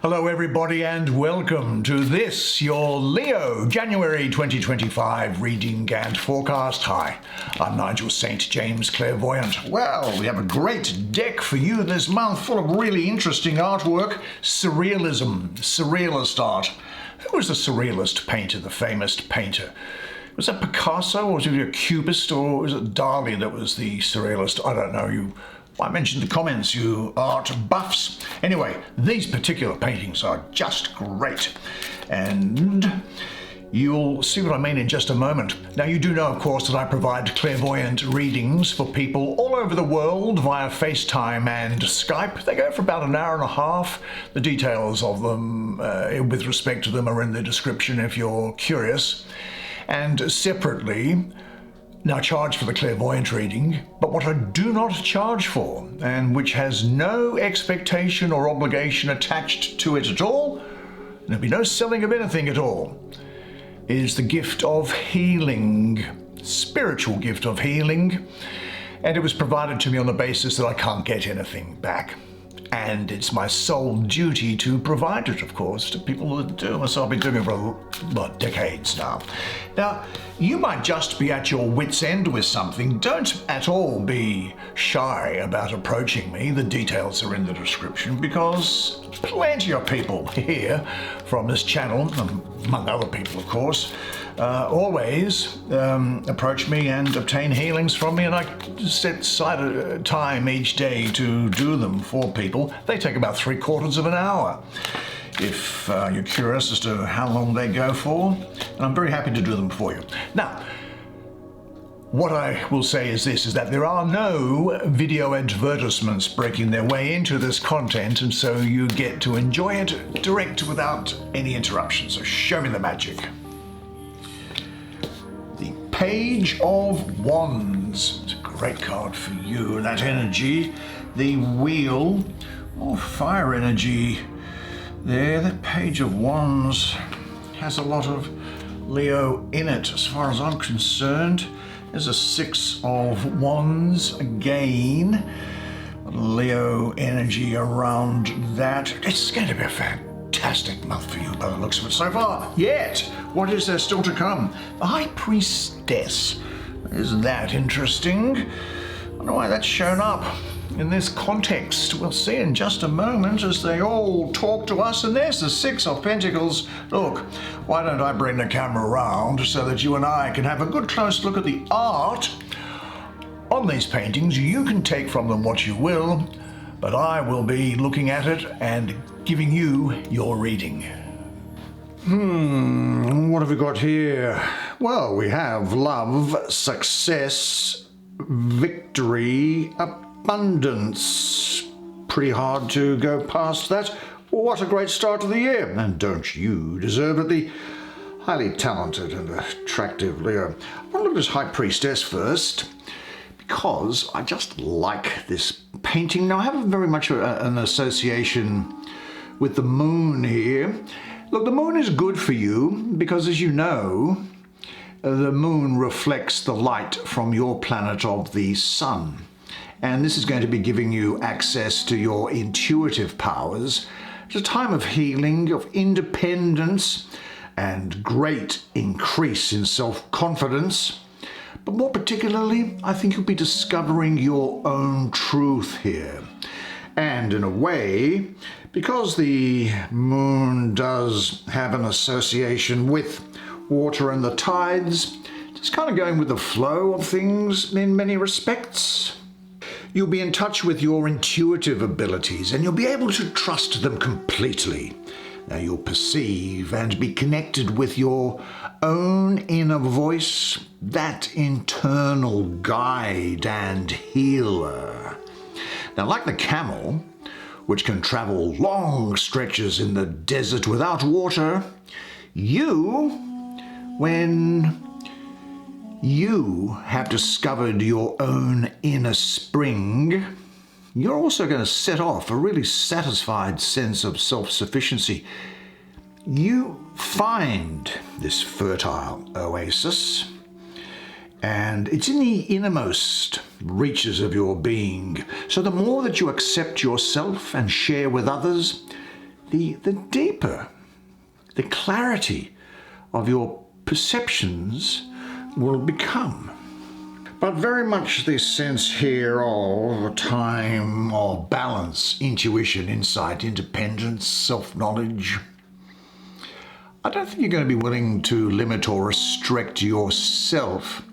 Hello everybody and welcome to this, your Leo January 2025 reading and forecast. Hi, I'm Nigel Saint James, Clairvoyant. Well, we have a great deck for you this month full of really interesting artwork. Surrealism, surrealist art. Who was the surrealist painter, the famous painter? Was that Picasso, or was it a Cubist, or was it Dali that was the surrealist? I don't know. I mentioned the comments, you art buffs. Anyway, these particular paintings are just great. And you'll see what I mean in just a moment. Now, you do know, of course, that I provide clairvoyant readings for people all over the world via FaceTime and Skype. They go for about an hour and a half. The details of them, with respect to them, are in the description if you're curious. And separately, now, I charge for the clairvoyant reading, but what I do not charge for, and which has no expectation or obligation attached to it at all, there'll be no selling of anything at all, is the gift of healing, spiritual gift of healing, and it was provided to me on the basis that I can't get anything back. And it's my sole duty to provide it, of course, to people that do. So I've been doing it for, decades now. Now, you might just be at your wit's end with something. Don't at all be shy about approaching me. The details are in the description, because plenty of people here from this channel, among other people, of course, always approach me and obtain healings from me, and I set aside a time each day to do them for people. They take about 3/4 of an hour, if you're curious as to how long they go for, and I'm very happy to do them for you. Now, what I will say is this, is that there are no video advertisements breaking their way into this content, and so you get to enjoy it direct without any interruption. So show me the magic. The Page of Wands. It's a great card for you, and that energy. The Wheel of Fire energy there. That Page of Wands has a lot of Leo in it, as far as I'm concerned. There's a Six of Wands again. Leo energy around that. It's going to be a fantastic month for you by the looks of it so far. Yet, what is there still to come? The High Priestess. Isn't that interesting? I don't know why that's shown up in this context. We'll see in just a moment as they all talk to us. And there's the Six of Pentacles. Look, why don't I bring the camera around so that you and I can have a good close look at the art on these paintings. You can take from them what you will, but I will be looking at it and giving you your reading. What have we got here? Well, we have love, success, victory, abundance. Pretty hard to go past that. What a great start to the year. And don't you deserve it? The highly talented and attractive Leo. I want to look at this High Priestess first, because I just like this painting. Now, I have very much an association with the moon here. Look, the moon is good for you because, as you know, the moon reflects the light from your planet of the sun. And this is going to be giving you access to your intuitive powers. It's a time of healing, of independence, and great increase in self-confidence. But more particularly, I think you'll be discovering your own truth here. And in a way, because the moon does have an association with water and the tides, just kind of going with the flow of things in many respects. You'll be in touch with your intuitive abilities, and you'll be able to trust them completely. Now, you'll perceive and be connected with your own inner voice, that internal guide and healer. Now, like the camel, which can travel long stretches in the desert without water, when you have discovered your own inner spring, you're also going to set off a really satisfied sense of self-sufficiency. You find this fertile oasis, and it's in the innermost reaches of your being. So the more that you accept yourself and share with others, the deeper the clarity of your perceptions will become. But very much this sense here of a time of balance, intuition, insight, independence, self-knowledge. I don't think you're going to be willing to limit or restrict yourself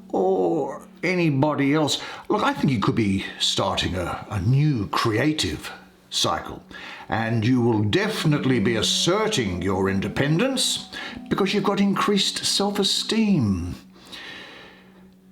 or anybody else. Look, I think you could be starting a new creative cycle, and you will definitely be asserting your independence because you've got increased self-esteem.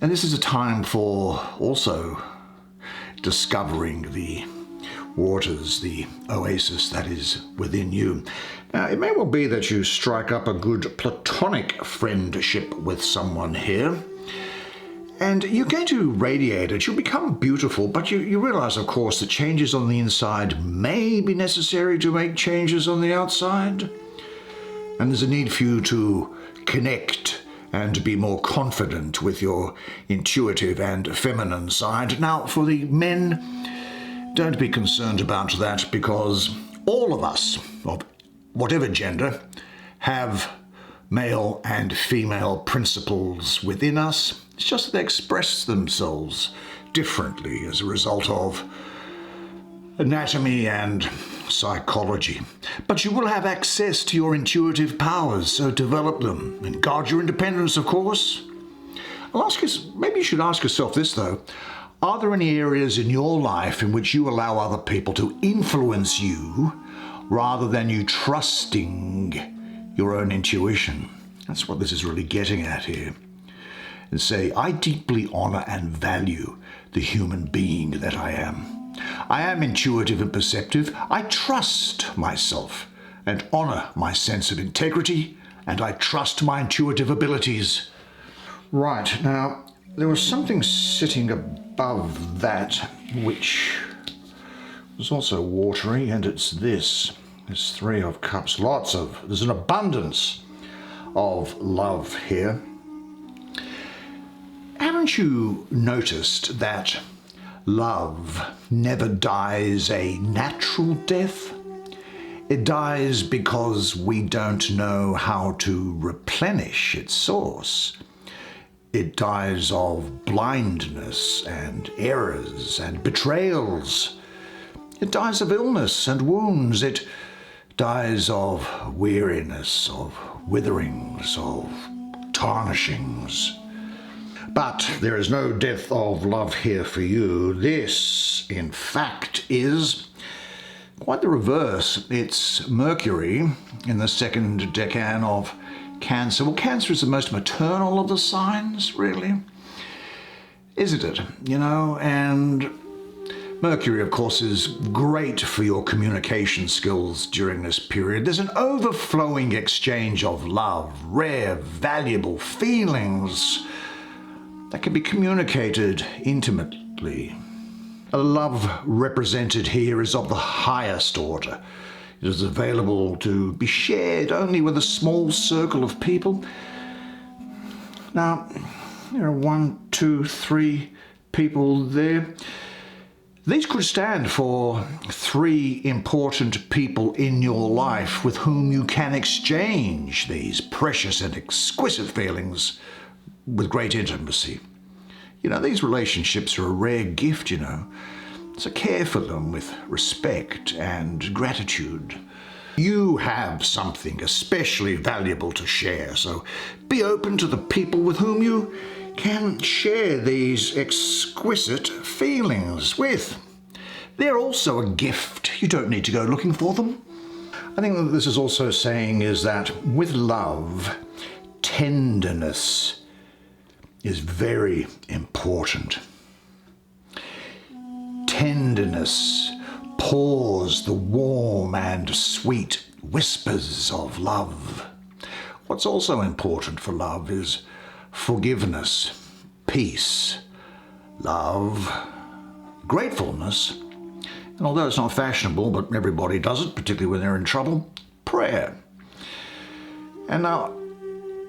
And this is a time for also discovering the waters, the oasis that is within you. Now, it may well be that you strike up a good platonic friendship with someone here, and you're going to radiate it. You'll become beautiful, but you realize, of course, that changes on the inside may be necessary to make changes on the outside. And there's a need for you to connect and be more confident with your intuitive and feminine side. Now, for the men, don't be concerned about that, because all of us, of whatever gender, have male and female principles within us. It's just that they express themselves differently as a result of anatomy and psychology. But you will have access to your intuitive powers, so develop them and guard your independence, of course. Maybe you should ask yourself this, though. Are there any areas in your life in which you allow other people to influence you rather than you trusting your own intuition? That's what this is really getting at here. And say, I deeply honor and value the human being that I am. I am intuitive and perceptive. I trust myself and honor my sense of integrity, and I trust my intuitive abilities. Right, now, there was something sitting above that which was also watery, and it's this. There's 3 of cups. There's an abundance of love here. Haven't you noticed that love never dies a natural death? It dies because we don't know how to replenish its source. It dies of blindness and errors and betrayals. It dies of illness and wounds. It dies of weariness, of witherings, of tarnishings. But there is no death of love here for you. This, in fact, is quite the reverse. It's Mercury in the 2nd decan of Cancer. Well, Cancer is the most maternal of the signs, really. Isn't it? And Mercury, of course, is great for your communication skills during this period. There's an overflowing exchange of love, rare, valuable feelings that can be communicated intimately. A love represented here is of the highest order. It is available to be shared only with a small circle of people. Now, there are 1, 2, 3 people there. These could stand for 3 important people in your life with whom you can exchange these precious and exquisite feelings with great intimacy. These relationships are a rare gift, So care for them with respect and gratitude. You have something especially valuable to share, so be open to the people with whom you can share these exquisite feelings with. They're also a gift. You don't need to go looking for them. I think what this is also saying is that with love, tenderness is very important. Tenderness pours the warm and sweet whispers of love. What's also important for love is forgiveness, peace, love, gratefulness, and although it's not fashionable, but everybody does it, particularly when they're in trouble, prayer. And now,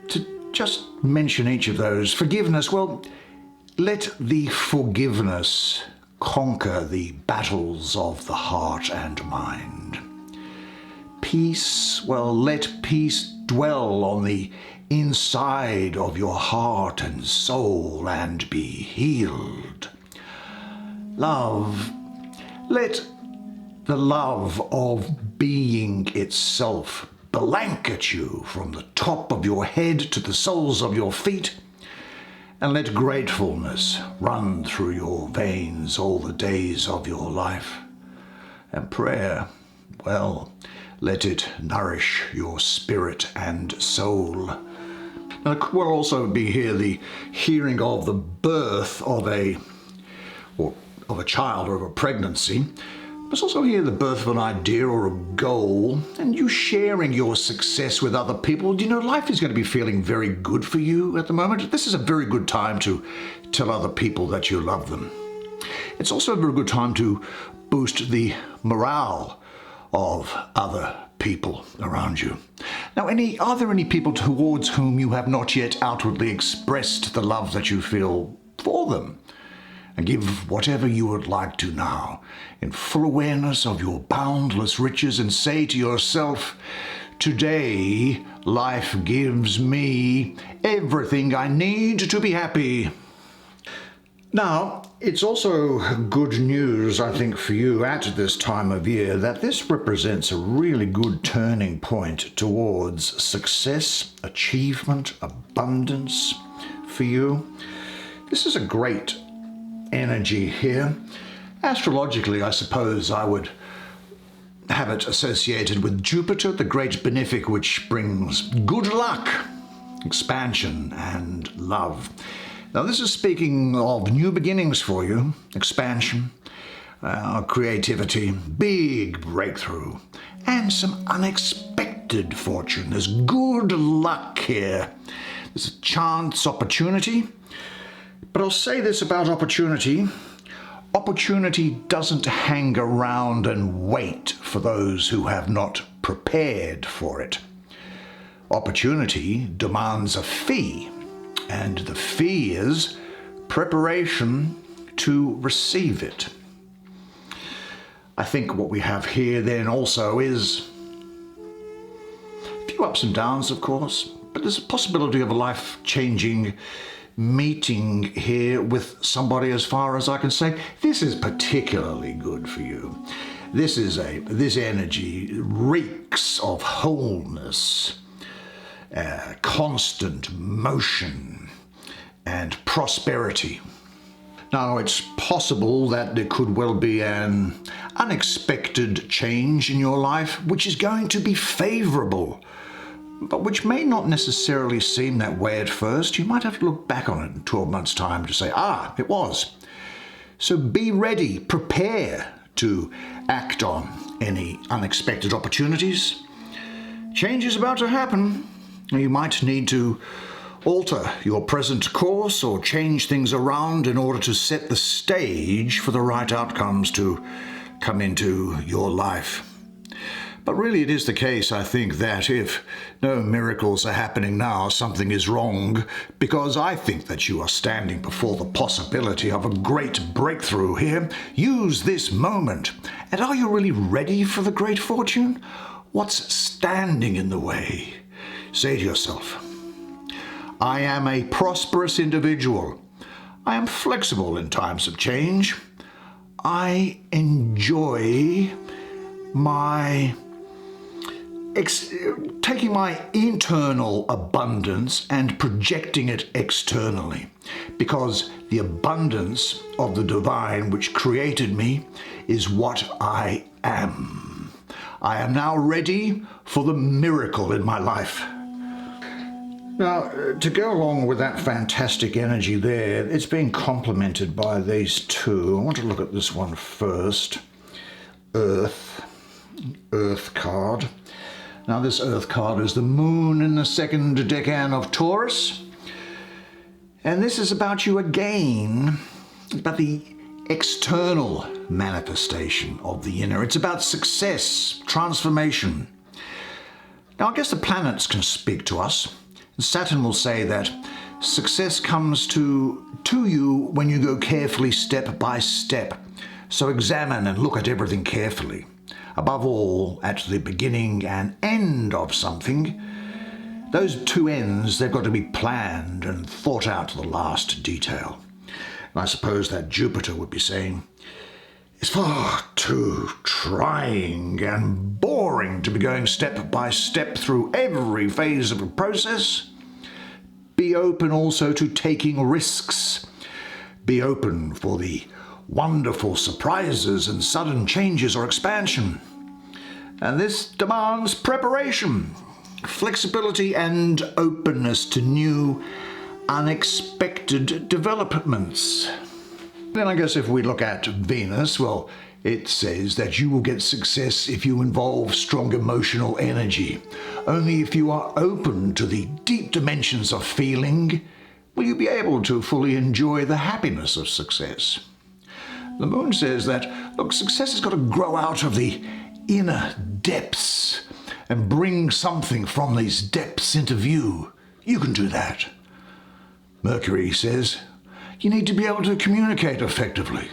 to just mention each of those, forgiveness, well, let the forgiveness conquer the battles of the heart and mind. peace, well, let peace dwell on the inside of your heart and soul and be healed. Love, let the love of being itself blanket you from the top of your head to the soles of your feet, and let gratefulness run through your veins all the days of your life. And prayer, well, let it nourish your spirit and soul. Now, we'll also be here the hearing of the birth of a child or of a pregnancy. But also here the birth of an idea or a goal, and you sharing your success with other people. You know, life is going to be feeling very good for you at the moment. This is a very good time to tell other people that you love them. It's also a very good time to boost the morale of other people around you. Now, are there any people towards whom you have not yet outwardly expressed the love that you feel for them? And give whatever you would like to now, in full awareness of your boundless riches, and say to yourself, today life gives me everything I need to be happy. Now, it's also good news, I think, for you at this time of year that this represents a really good turning point towards success, achievement, abundance for you. This is a great energy here. Astrologically, I suppose I would have it associated with Jupiter, the great benefic, which brings good luck, expansion, and love. Now, this is speaking of new beginnings for you, expansion, creativity, big breakthrough, and some unexpected fortune. There's good luck here. There's a chance opportunity. But I'll say this about opportunity. Opportunity doesn't hang around and wait for those who have not prepared for it. Opportunity demands a fee, and the fee is preparation to receive it. I think what we have here then also is a few ups and downs, of course, but there's a possibility of a life-changing meeting here with somebody. As far as I can say, this is particularly good for you. This energy reeks of wholeness, constant motion, and prosperity. Now, it's possible that there could well be an unexpected change in your life which is going to be favorable, but which may not necessarily seem that way at first. You might have to look back on it in 12 months' time to say, it was. So be ready, prepare to act on any unexpected opportunities. Change is about to happen. You might need to alter your present course or change things around in order to set the stage for the right outcomes to come into your life. But really it is the case, I think, that if no miracles are happening now, something is wrong, because I think that you are standing before the possibility of a great breakthrough here. Use this moment. And are you really ready for the great fortune? What's standing in the way? Say to yourself, I am a prosperous individual. I am flexible in times of change. I enjoy taking my internal abundance and projecting it externally, because the abundance of the divine which created me is what I am. I am now ready for the miracle in my life. Now, to go along with that fantastic energy there, it's being complemented by these two. I want to look at this one first. Earth card. Now, this Earth card is the moon in the second decan of Taurus. And this is about you again. It's about the external manifestation of the inner. It's about success, transformation. Now, I guess the planets can speak to us. Saturn will say that success comes to you when you go carefully step by step. So examine and look at everything carefully. above all, at the beginning and end of something, those two ends, they've got to be planned and thought out to the last detail. And I suppose that Jupiter would be saying, it's far too trying and boring to be going step by step through every phase of a process. Be open also to taking risks. Be open for the wonderful surprises and sudden changes or expansion. And this demands preparation, flexibility and openness to new, unexpected developments. Then I guess if we look at Venus, well, it says that you will get success if you involve strong emotional energy. Only if you are open to the deep dimensions of feeling will you be able to fully enjoy the happiness of success. The moon says that, look, success has got to grow out of the inner depths and bring something from these depths into view. You can do that. Mercury says you need to be able to communicate effectively.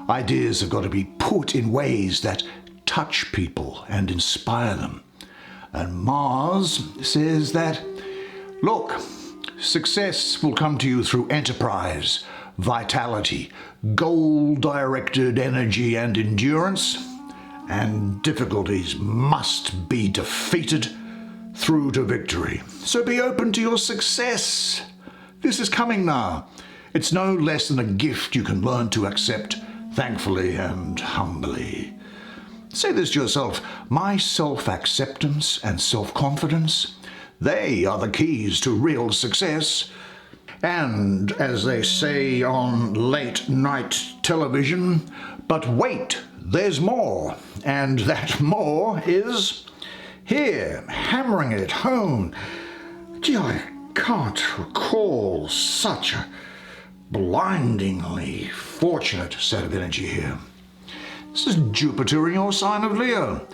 Ideas have got to be put in ways that touch people and inspire them. And Mars says that, look, success will come to you through enterprise, vitality, goal-directed energy and endurance, and difficulties must be defeated through to victory. So be open to your success. This is coming now. It's no less than a gift you can learn to accept thankfully and humbly. Say this to yourself, my self-acceptance and self-confidence, they are the keys to real success. And as they say on late night television, but wait, there's more. And that more is here, hammering it home. Gee, I can't recall such a blindingly fortunate set of energy here. This is Jupiter in your sign of Leo.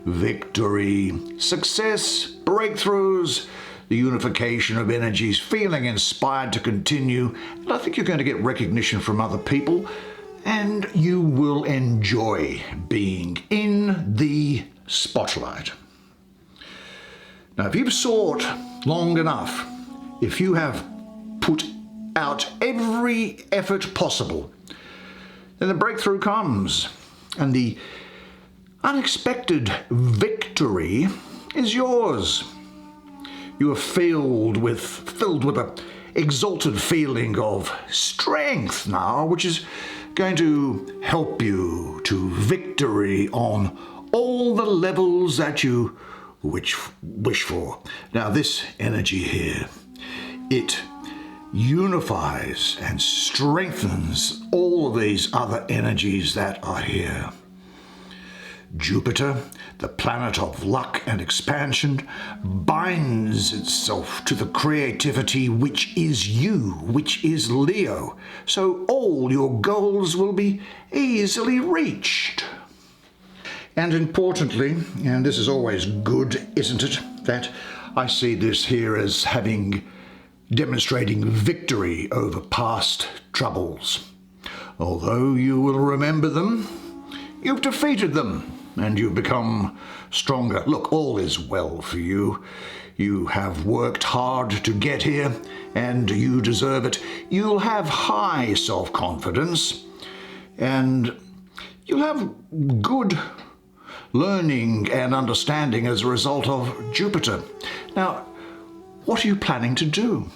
Victory, success, breakthroughs, the unification of energies, feeling inspired to continue. And I think you're going to get recognition from other people, and you will enjoy being in the spotlight. Now, if you've sought long enough, if you have put out every effort possible, then the breakthrough comes, and the unexpected victory is yours. You are filled with an exalted feeling of strength now, which is going to help you to victory on all the levels that you wish for. Now, this energy here, it unifies and strengthens all of these other energies that are here. Jupiter, the planet of luck and expansion, binds itself to the creativity which is you, which is Leo. So all your goals will be easily reached. And importantly, and this is always good, isn't it, that I see this here as demonstrating victory over past troubles. Although you will remember them, you've defeated them and you've become stronger. Look, all is well for you. You have worked hard to get here and you deserve it. You'll have high self-confidence and you'll have good learning and understanding as a result of Jupiter. Now, what are you planning to do?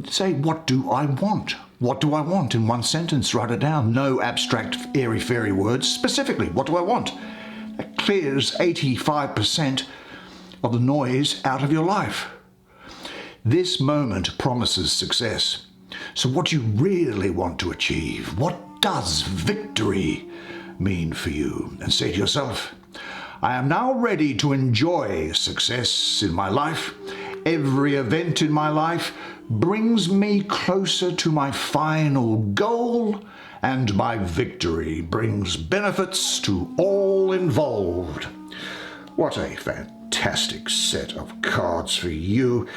Say, what do I want? What do I want? In one sentence, write it down. No abstract, airy-fairy words. Specifically, what do I want? That clears 85% of the noise out of your life. This moment promises success. So what do you really want to achieve? What does victory mean for you? And say to yourself, I am now ready to enjoy success in my life. Every event in my life brings me closer to my final goal, and my victory brings benefits to all involved. What a fantastic set of cards for you.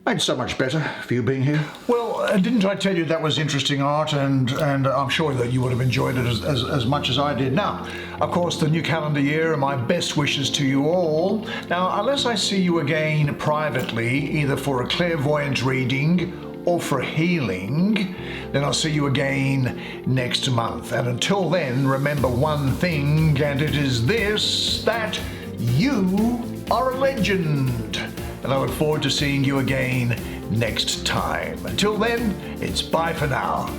Made so much better for you being here. Well, didn't I tell you that was interesting art, and I'm sure that you would have enjoyed it as much as I did. Now, of course, the new calendar year, and my best wishes to you all. Now, unless I see you again privately, either for a clairvoyant reading or for healing, then I'll see you again next month. And until then, remember one thing, and it is this, that you are a legend. And I look forward to seeing you again next time. Until then, it's bye for now.